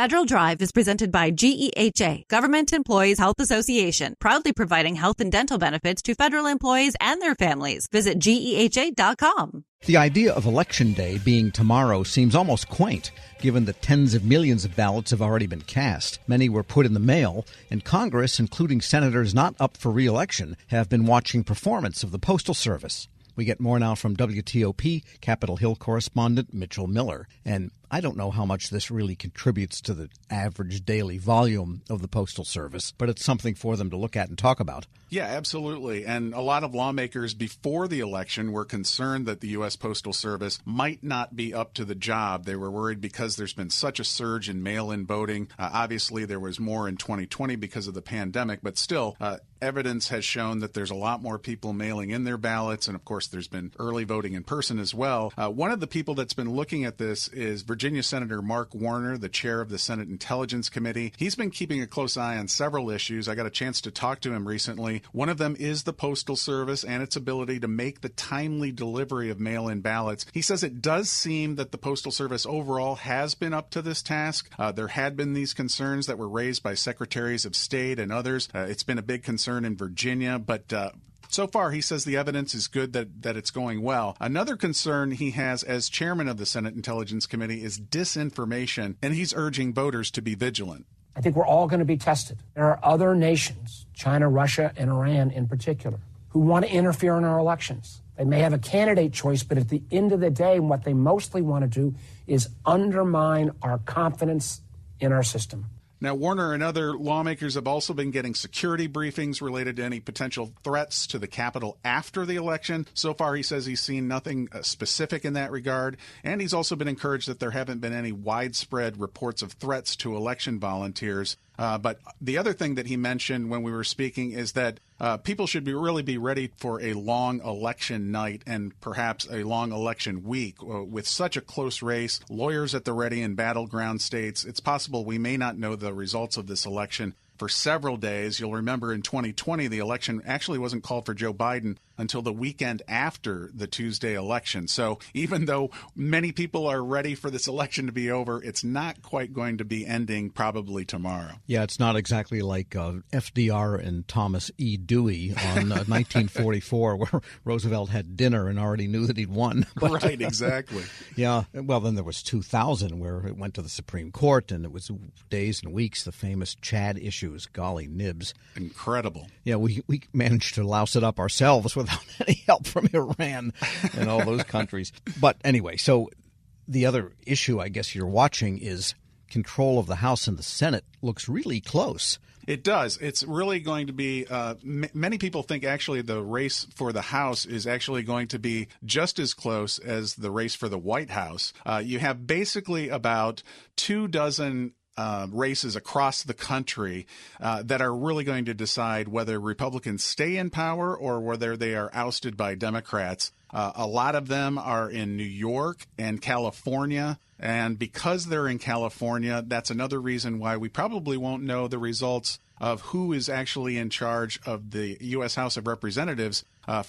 Federal Drive is presented by GEHA, Government Employees Health Association, proudly providing health and dental benefits to federal employees and their families. Visit GEHA.com. The idea of Election Day being tomorrow seems almost quaint, given that tens of millions of ballots have already been cast. Many were put in the mail, and Congress, including senators not up for re-election, have been watching performance of the Postal Service. We get more now from WTOP Capitol Hill correspondent Mitchell Miller. And I don't know how much this really contributes to the average daily volume of the Postal Service, but it's something for them to look at and talk about. Yeah, absolutely. And a lot of lawmakers before the election were concerned that the U.S. Postal Service might not be up to the job. They were worried because there's been such a surge in mail-in voting. Obviously, there was more in 2020 because of the pandemic, but still, evidence has shown that there's a lot more people mailing in their ballots. And of course, there's been early voting in person as well. One of the people that's been looking at this is Virginia Senator Mark Warner, the chair of the Senate Intelligence Committee. He's been keeping a close eye on several issues. I got a chance to talk to him recently. One of them is the Postal Service and its ability to make the timely delivery of mail-in ballots. He says it does seem that the Postal Service overall has been up to this task. There had been these concerns that were raised by secretaries of state and others. It's been a big concern in Virginia, but so far, he says the evidence is good that it's going well. Another concern he has as chairman of the Senate Intelligence Committee is disinformation, and he's urging voters to be vigilant. I think we're all going to be tested. There are other nations, China, Russia, and Iran in particular, who want to interfere in our elections. They may have a candidate choice, but at the end of the day, what they mostly want to do is undermine our confidence in our system. Now, Warner and other lawmakers have also been getting security briefings related to any potential threats to the Capitol after the election. So far, he says he's seen nothing specific in that regard. And he's also been encouraged that there haven't been any widespread reports of threats to election volunteers. But the other thing that he mentioned when we were speaking is that people should really be ready for a long election night and perhaps a long election week. With such a close race, lawyers at the ready in battleground states, it's possible we may not know the results of this election for several days. You'll remember in 2020, the election actually wasn't called for Joe Biden until the weekend after the Tuesday election. So even though many people are ready for this election to be over, it's not quite going to be ending probably tomorrow. Yeah, it's not exactly like FDR and Thomas E. Dewey on 1944, where Roosevelt had dinner and already knew that he'd won. But, right, exactly. Yeah, well, then there was 2000, where it went to the Supreme Court, and it was days and weeks, the famous Chad issues. Golly nibs. Incredible. Yeah, we managed to louse it up ourselves without any help from Iran and all those countries. But anyway, so the other issue I guess you're watching is control of the House and the Senate looks really close. It does. It's really going to be many people think actually the race for the House is actually going to be just as close as the race for the White House. You have basically about 24 races across the country that are really going to decide whether Republicans stay in power or whether they are ousted by Democrats. A lot of them are in New York and California. And because they're in California, that's another reason why we probably won't know the results of who is actually in charge of the U.S. House of Representatives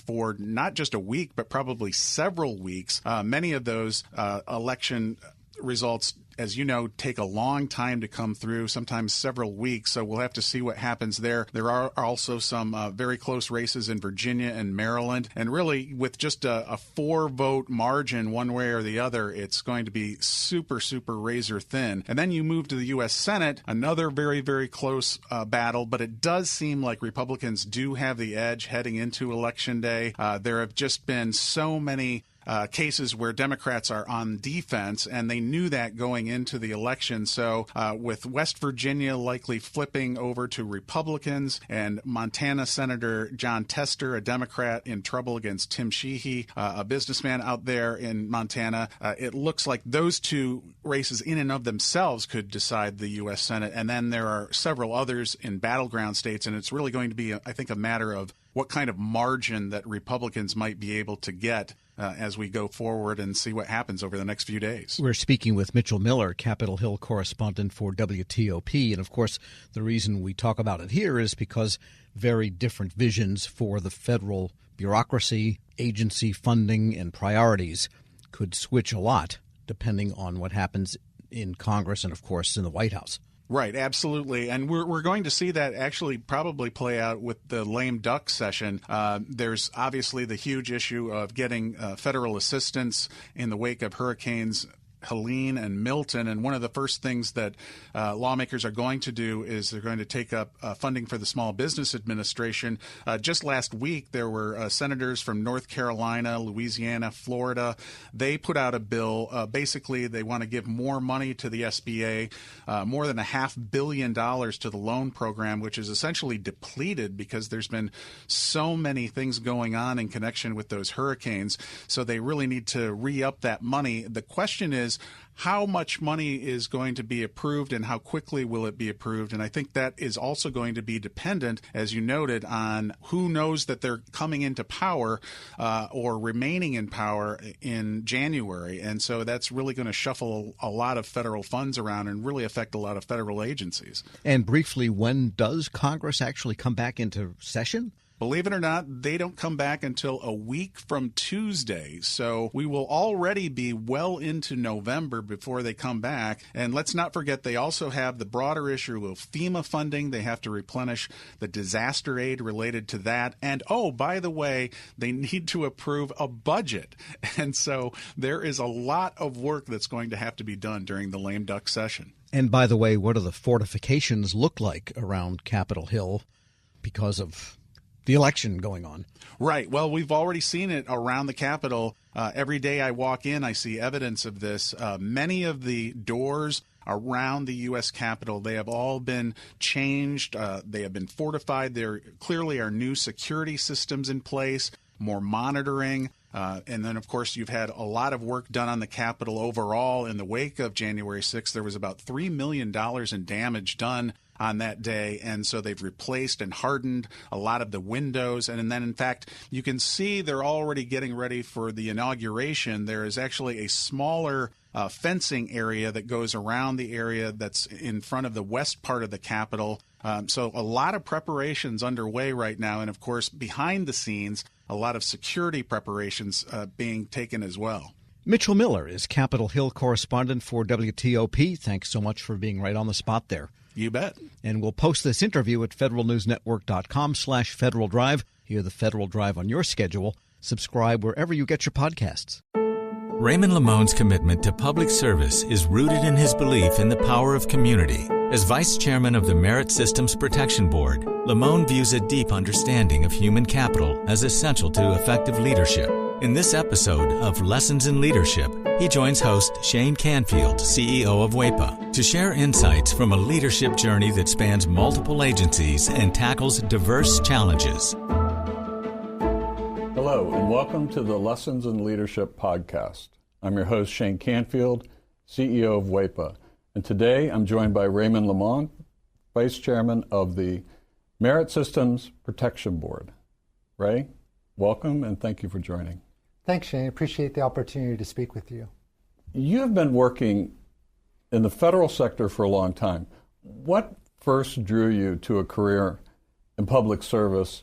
for not just a week, but probably several weeks. Many of those election results, as you know, take a long time to come through, sometimes several weeks. So we'll have to see what happens there. There are also some very close races in Virginia and Maryland. And really, with just a 4-vote margin one way or the other, it's going to be super, super razor thin. And then you move to the U.S. Senate, another very, very close battle. But it does seem like Republicans do have the edge heading into Election Day. There have just been so many cases where Democrats are on defense, and they knew that going into the election. So with West Virginia likely flipping over to Republicans and Montana Senator John Tester, a Democrat, in trouble against Tim Sheehy, a businessman out there in Montana, it looks like those two races in and of themselves could decide the U.S. Senate. And then there are several others in battleground states, and it's really going to be, I think, a matter of what kind of margin that Republicans might be able to get as we go forward and see what happens over the next few days. We're speaking with Mitchell Miller, Capitol Hill correspondent for WTOP. And, of course, the reason we talk about it here is because very different visions for the federal bureaucracy, agency funding, and priorities could switch a lot depending on what happens in Congress and, of course, in the White House. Right, absolutely. And we're going to see that actually probably play out with the lame duck session. There's obviously the huge issue of getting federal assistance in the wake of hurricanes Helene and Milton, and one of the first things that lawmakers are going to do is they're going to take up funding for the Small Business Administration. Just last week, there were senators from North Carolina, Louisiana, Florida. They put out a bill. Basically, they want to give more money to the SBA, more than $500 million to the loan program, which is essentially depleted because there's been so many things going on in connection with those hurricanes. So they really need to re-up that money. The question is, how much money is going to be approved and how quickly will it be approved? And I think that is also going to be dependent, as you noted, on who knows that they're coming into power or remaining in power in January. And so that's really going to shuffle a lot of federal funds around and really affect a lot of federal agencies. And briefly, when does Congress actually come back into session? Believe it or not, they don't come back until a week from Tuesday. So we will already be well into November before they come back. And let's not forget, they also have the broader issue of FEMA funding. They have to replenish the disaster aid related to that. And, oh, by the way, they need to approve a budget. And so there is a lot of work that's going to have to be done during the lame duck session. And by the way, what do the fortifications look like around Capitol Hill because of the election going on? Right. Well, we've already seen it around the Capitol. Every day I walk in, I see evidence of this. Many of the doors around the U.S. Capitol, they have all been changed. They have been fortified. There clearly are new security systems in place, more monitoring. And then, of course, you've had a lot of work done on the Capitol overall. In the wake of January 6th, there was about $3 million in damage done on that day. And so they've replaced and hardened a lot of the windows. And then, in fact, you can see they're already getting ready for the inauguration. There is actually a smaller fencing area that goes around the area that's in front of the west part of the Capitol. So a lot of preparations underway right now. And, of course, behind the scenes, a lot of security preparations being taken as well. Mitchell Miller is Capitol Hill correspondent for WTOP. Thanks so much for being right on the spot there. You bet. And we'll post this interview at federalnewsnetwork.com/Federal Drive. Hear the Federal Drive on your schedule. Subscribe wherever you get your podcasts. Raymond Lamone's commitment to public service is rooted in his belief in the power of community. As vice chairman of the Merit Systems Protection Board, Lamone views a deep understanding of human capital as essential to effective leadership. In this episode of Lessons in Leadership, he joins host Shane Canfield, CEO of WEPA, to share insights from a leadership journey that spans multiple agencies and tackles diverse challenges. Hello, and welcome to the Lessons in Leadership podcast. I'm your host, Shane Canfield, CEO of WEPA. And today I'm joined by Raymond Lamone, Vice Chairman of the Merit Systems Protection Board. Ray, welcome and thank you for joining. Thanks, Shane. Appreciate the opportunity to speak with you. You have been working in the federal sector for a long time. What first drew you to a career in public service,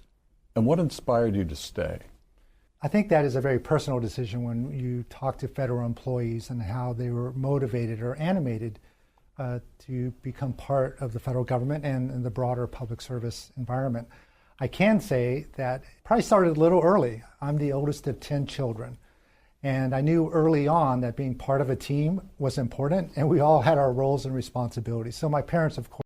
and what inspired you to stay? I think that is a very personal decision when you talk to federal employees and how they were motivated or animated to become part of the federal government and the broader public service environment. I can say that probably started a little early. I'm the oldest of 10 children. And I knew early on that being part of a team was important, and we all had our roles and responsibilities. So my parents, of course,